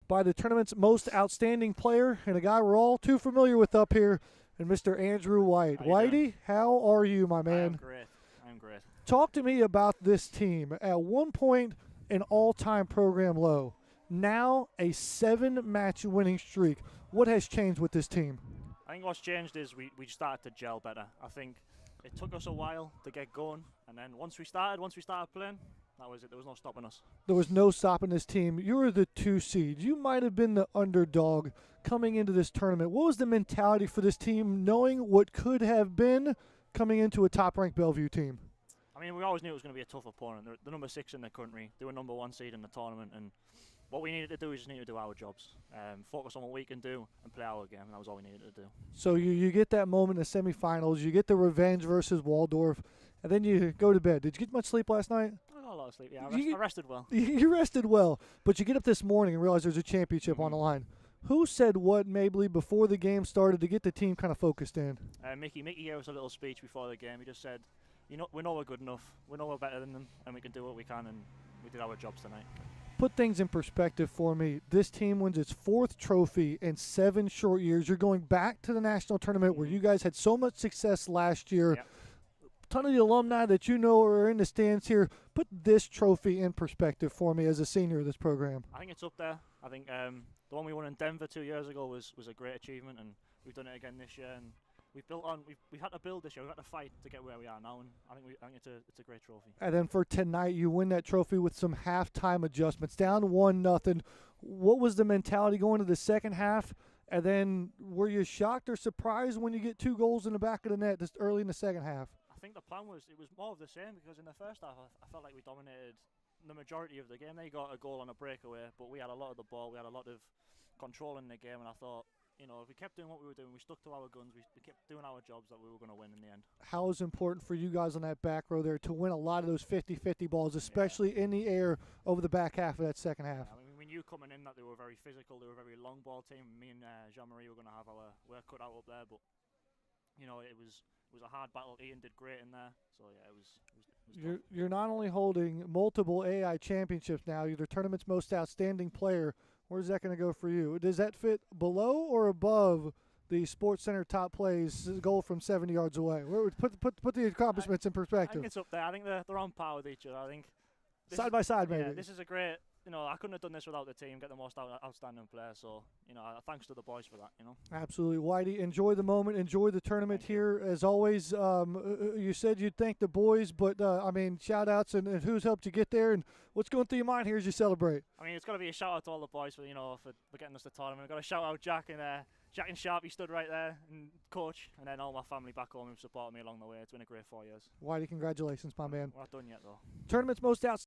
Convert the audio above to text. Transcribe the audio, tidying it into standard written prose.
by the tournament's most outstanding player and a guy we're all too familiar with up here, and Mr. Andrew White. Whitey, how are you, my man? I'm great. I'm great. Talk to me about this team. At one point, an all-time program low. Now, a 7-match winning streak. What has changed with this team? I think what's changed is we started to gel better. I think it took us a while to get going, and then once we started playing, that was it. There was no stopping us. There was no stopping this team. You were the 2 seed. You might have been the underdog coming into this tournament. What was the mentality for this team, knowing what could have been coming into a top-ranked Bellevue team? I mean, we always knew it was going to be a tough opponent. They're the number 6 in the country. They were number 1 seed in the tournament, and what we needed to do is just need to do our jobs, focus on what we can do, and play our game. And that was all we needed to do. So you get that moment in the semifinals. You get the revenge versus Waldorf, and then you go to bed. Did you get much sleep last night? I got a lot of sleep. Yeah, I rested well. You rested well, but you get up this morning and realize there's a championship on the line. Who said what, Mabley, before the game started to get the team kind of focused in? Mickey gave us a little speech before the game. He just said, we know we're good enough. We know we're better than them, and we can do what we can, and we did our jobs tonight. Put things in perspective for me. This team wins its 4th trophy in 7 short years. You're going back to the national tournament where you guys had so much success last year. Yep. Ton of the alumni that you know are in the stands here. Put this trophy in perspective for me as a senior of this program. I think it's up there. I think the one we won in Denver 2 years ago was a great achievement, and we've done it again this year. And we've had to build this year. We've had to fight to get where we are now, and I think it's a great trophy. And then for tonight, you win that trophy with some halftime adjustments, down 1-0. What was the mentality going to the second half? And then were you shocked or surprised when you get 2 goals in the back of the net just early in the second half? I think the plan was more of the same, because in the first half I felt like we dominated the majority of the game. They got a goal on a breakaway, but we had a lot of the ball. We had a lot of control in the game, and I thought, if we kept doing what we were doing, we stuck to our guns, we kept doing our jobs, that we were going to win in the end. How is it important for you guys on that back row there to win a lot of those 50-50 balls, especially in the air over the back half of that second half? I mean, we knew coming in that they were very physical, they were a very long ball team. Me and Jean-Marie were going to have our work cut out up there, but it was a hard battle. Ian did great in there, so yeah, it was tough. You're not only holding multiple Aii Championships now, you're the tournament's most outstanding player. Where's that going to go for you? Does that fit below or above the Sports Center top plays goal from 70 yards away? Put the accomplishments in perspective. I think it's up there. I think they're on par with each other. I think side by side, maybe. Yeah, this is a great. I couldn't have done this without the team. Get the most outstanding player. So thanks to the boys for that. Absolutely, Whitey. Enjoy the moment. Enjoy the tournament here. As always, you said you'd thank the boys, but shout outs and who's helped you get there and what's going through your mind here as you celebrate. I mean, it's got to be a shout out to all the boys for getting us the tournament. I've got to shout out Jack and Sharp. He stood right there, and coach, and then all my family back home who supported me along the way. It's been a great 4 years. Whitey, congratulations, my man. We're not done yet though. Tournament's most outstanding.